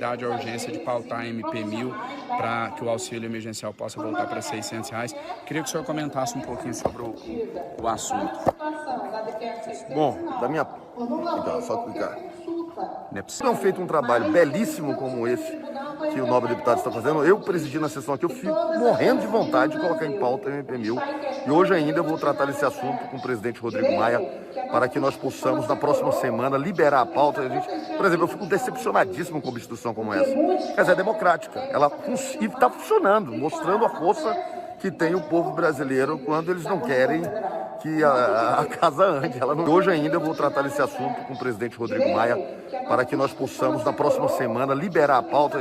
necessidade e a urgência de pautar a MP1000 para que o auxílio emergencial possa voltar para R$600. Queria que o senhor comentasse um pouquinho sobre o assunto. Bom, da minha... Só clicar. Não feito um trabalho belíssimo como esse que o nobre deputado está fazendo. Eu presidi na sessão aqui, eu fico morrendo de vontade de colocar em pauta a MP1000. E hoje ainda eu vou tratar desse assunto com o presidente Rodrigo Maia para que nós possamos, na próxima semana, liberar a pauta. Por exemplo, eu fico decepcionadíssimo com uma obstrução como essa. Essa é democrática. Ela está funcionando, mostrando a força que tem o povo brasileiro quando eles não querem que a casa ande. Hoje ainda eu vou tratar desse assunto com o presidente Rodrigo Maia para que nós possamos, na próxima semana, liberar a pauta.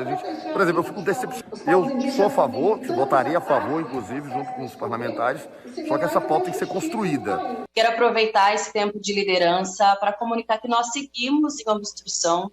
Por exemplo, eu fico decepcionado. Eu sou a favor, votaria a favor, inclusive, junto com os parlamentares, só que essa pauta tem que ser construída. Quero aproveitar esse tempo de liderança para comunicar que nós seguimos em obstrução,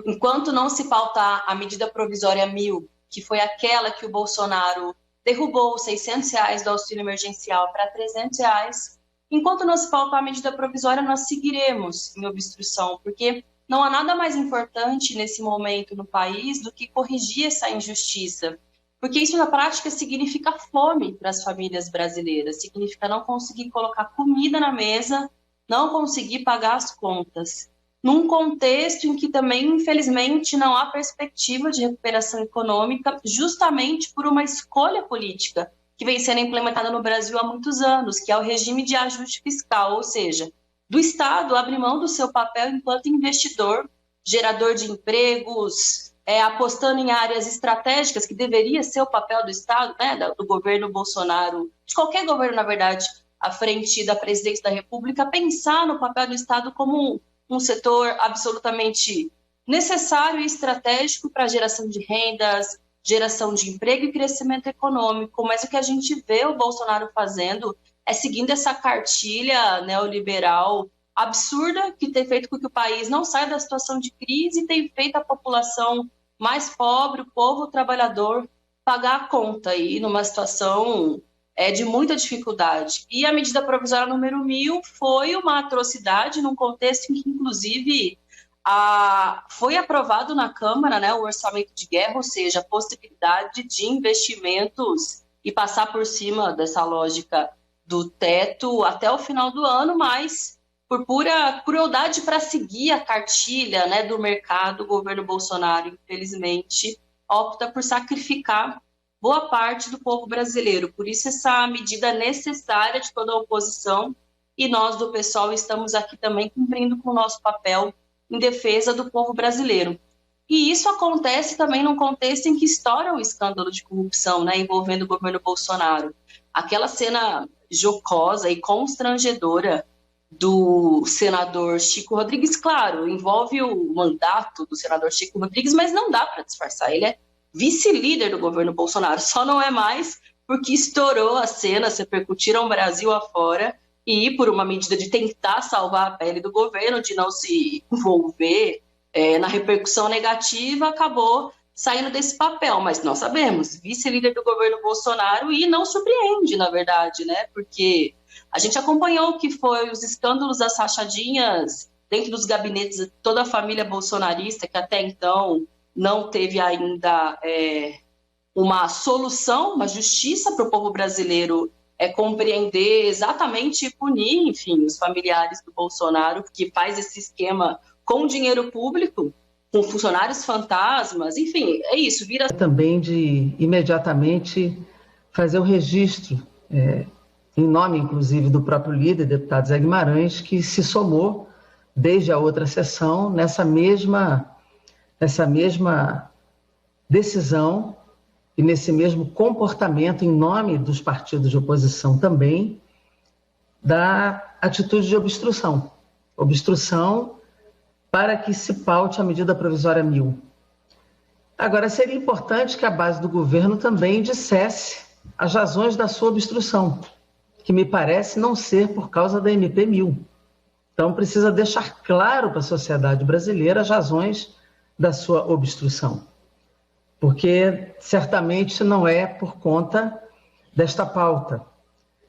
enquanto não se pautar a medida provisória 1000, que foi aquela que o Bolsonaro derrubou os R$600 do auxílio emergencial para R$300. Enquanto não se pautar a medida provisória, nós seguiremos em obstrução, porque não há nada mais importante nesse momento no país do que corrigir essa injustiça. Porque isso, na prática, significa fome para as famílias brasileiras, significa não conseguir colocar comida na mesa, não conseguir pagar as contas. Num contexto em que também, infelizmente, não há perspectiva de recuperação econômica, justamente por uma escolha política que vem sendo implementada no Brasil há muitos anos, que é o regime de ajuste fiscal, ou seja, do Estado abrir mão do seu papel enquanto investidor, gerador de empregos, apostando em áreas estratégicas, que deveria ser o papel do Estado, né, do governo Bolsonaro, de qualquer governo, na verdade, à frente da presidência da República, pensar no papel do Estado como um setor absolutamente necessário e estratégico para a geração de rendas, geração de emprego e crescimento econômico. Mas o que a gente vê o Bolsonaro fazendo é seguindo essa cartilha neoliberal absurda que tem feito com que o país não saia da situação de crise e tem feito a população mais pobre, o povo trabalhador, pagar a conta aí numa situação de muita dificuldade. E a medida provisória número 1000 foi uma atrocidade num contexto em que, inclusive, foi aprovado na Câmara, né, o orçamento de guerra, ou seja, a possibilidade de investimentos e passar por cima dessa lógica do teto até o final do ano, mas por pura crueldade para seguir a cartilha, né, do mercado, o governo Bolsonaro, infelizmente, opta por sacrificar boa parte do povo brasileiro. Por isso, essa medida necessária de toda a oposição, e nós do PSOL estamos aqui também cumprindo com o nosso papel em defesa do povo brasileiro. E isso acontece também num contexto em que estoura o escândalo de corrupção, né, envolvendo o governo Bolsonaro. Aquela cena jocosa e constrangedora do senador Chico Rodrigues, claro, envolve o mandato do senador Chico Rodrigues, mas não dá para disfarçar, ele é vice-líder do governo Bolsonaro, só não é mais porque estourou a cena, se repercutiram o Brasil afora, e por uma medida de tentar salvar a pele do governo, de não se envolver na repercussão negativa, acabou saindo desse papel. Mas nós sabemos, vice-líder do governo Bolsonaro, e não surpreende, na verdade, né? Porque a gente acompanhou o que foi os escândalos das rachadinhas dentro dos gabinetes de toda a família bolsonarista, que até então não teve ainda uma solução, uma justiça para o povo brasileiro compreender exatamente e punir, enfim, os familiares do Bolsonaro, que faz esse esquema com dinheiro público, com funcionários fantasmas, enfim, é isso. Também de imediatamente fazer o registro, em nome, inclusive, do próprio líder, deputado Zé Guimarães, que se somou desde a outra sessão nessa mesma decisão e nesse mesmo comportamento, em nome dos partidos de oposição também, da atitude de obstrução. Obstrução para que se paute a medida provisória 1000. Agora, seria importante que a base do governo também dissesse as razões da sua obstrução, que me parece não ser por causa da MP1000. Então, precisa deixar claro para a sociedade brasileira as razões da sua obstrução, porque certamente não é por conta desta pauta.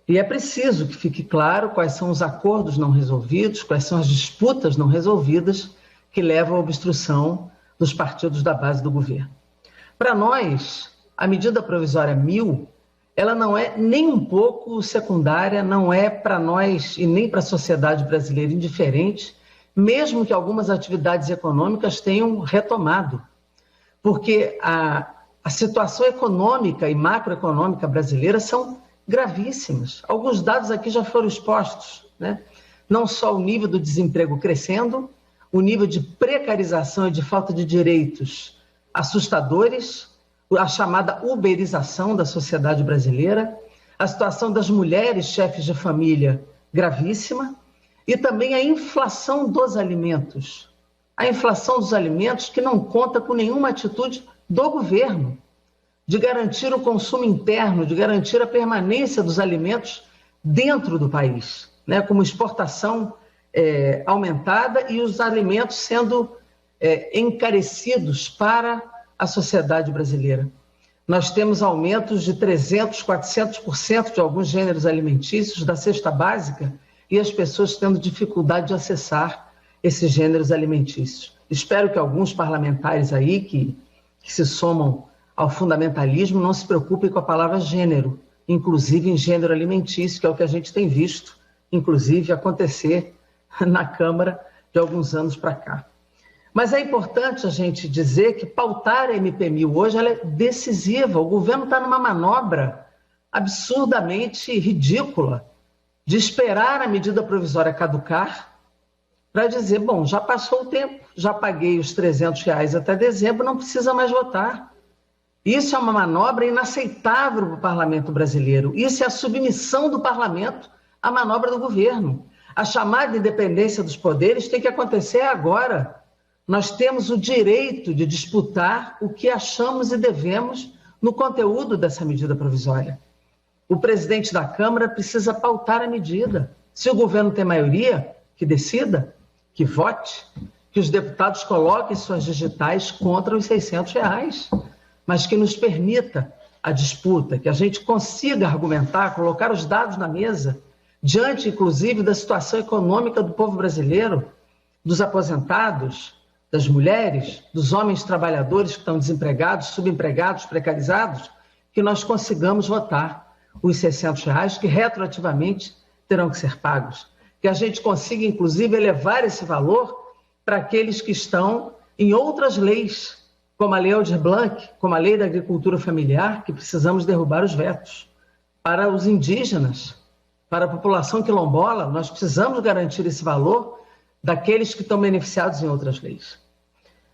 E é preciso que fique claro quais são os acordos não resolvidos, quais são as disputas não resolvidas que levam à obstrução dos partidos da base do governo. Para nós, a medida provisória 1000, ela não é nem um pouco secundária, não é para nós e nem para a sociedade brasileira indiferente, mesmo que algumas atividades econômicas tenham retomado. Porque a situação econômica e macroeconômica brasileira são gravíssimas. Alguns dados aqui já foram expostos, né? Não só o nível do desemprego crescendo, o nível de precarização e de falta de direitos assustadores, a chamada uberização da sociedade brasileira, a situação das mulheres chefes de família gravíssima e também a inflação dos alimentos. A inflação dos alimentos que não conta com nenhuma atitude do governo de garantir o consumo interno, de garantir a permanência dos alimentos dentro do país, né, como exportação aumentada e os alimentos sendo encarecidos para a sociedade brasileira. Nós temos aumentos de 300%, 400% de alguns gêneros alimentícios da cesta básica e as pessoas tendo dificuldade de acessar esses gêneros alimentícios. Espero que alguns parlamentares aí que se somam ao fundamentalismo não se preocupem com a palavra gênero, inclusive em gênero alimentício, que é o que a gente tem visto, inclusive, acontecer na Câmara de alguns anos para cá. Mas é importante a gente dizer que pautar a MP1000 hoje ela é decisiva. O governo está numa manobra absurdamente ridícula de esperar a medida provisória caducar para dizer, bom, já passou o tempo, já paguei os R$300 até dezembro, não precisa mais votar. Isso é uma manobra inaceitável para o parlamento brasileiro. Isso é a submissão do parlamento à manobra do governo. A chamada independência dos poderes tem que acontecer agora. Nós temos o direito de disputar o que achamos e devemos no conteúdo dessa medida provisória. O presidente da Câmara precisa pautar a medida. Se o governo tem maioria, que decida, que vote, que os deputados coloquem suas digitais contra os R$600, mas que nos permita a disputa, que a gente consiga argumentar, colocar os dados na mesa, diante, inclusive, da situação econômica do povo brasileiro, dos aposentados, das mulheres, dos homens trabalhadores que estão desempregados, subempregados, precarizados, que nós consigamos votar os R$600 que retroativamente terão que ser pagos. Que a gente consiga, inclusive, elevar esse valor para aqueles que estão em outras leis, como a Lei Aldir Blanc, como a Lei da Agricultura Familiar, que precisamos derrubar os vetos. Para os indígenas, para a população quilombola, nós precisamos garantir esse valor daqueles que estão beneficiados em outras leis.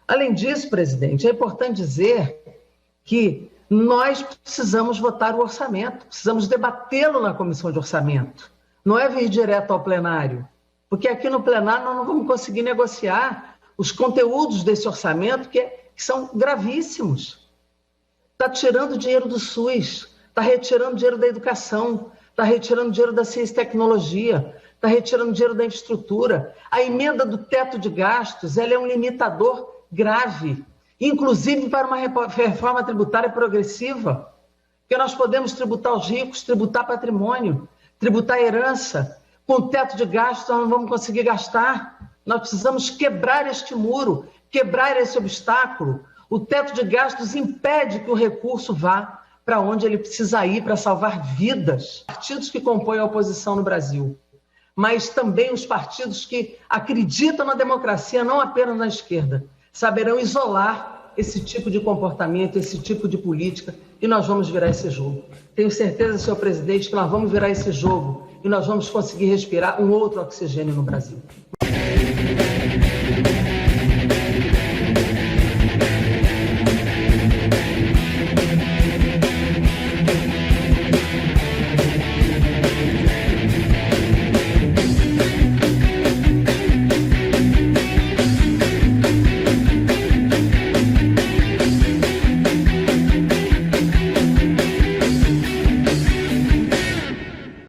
Além disso, presidente, é importante dizer que nós precisamos votar o orçamento, precisamos debatê-lo na comissão de orçamento. Não é vir direto ao plenário, porque aqui no plenário nós não vamos conseguir negociar os conteúdos desse orçamento que são gravíssimos. Está tirando dinheiro do SUS, está retirando dinheiro da educação, está retirando dinheiro da ciência e tecnologia, está retirando dinheiro da infraestrutura. A emenda do teto de gastos ela é um limitador grave, inclusive para uma reforma tributária progressiva, porque nós podemos tributar os ricos, tributar patrimônio, tributar herança. Com o teto de gastos nós não vamos conseguir gastar. Nós precisamos quebrar este muro, quebrar esse obstáculo. O teto de gastos impede que o recurso vá para onde ele precisa ir para salvar vidas. Partidos que compõem a oposição no Brasil, mas também os partidos que acreditam na democracia, não apenas na esquerda, saberão isolar esse tipo de comportamento, esse tipo de política, e nós vamos virar esse jogo. Tenho certeza, senhor presidente, que nós vamos virar esse jogo e nós vamos conseguir respirar um outro oxigênio no Brasil.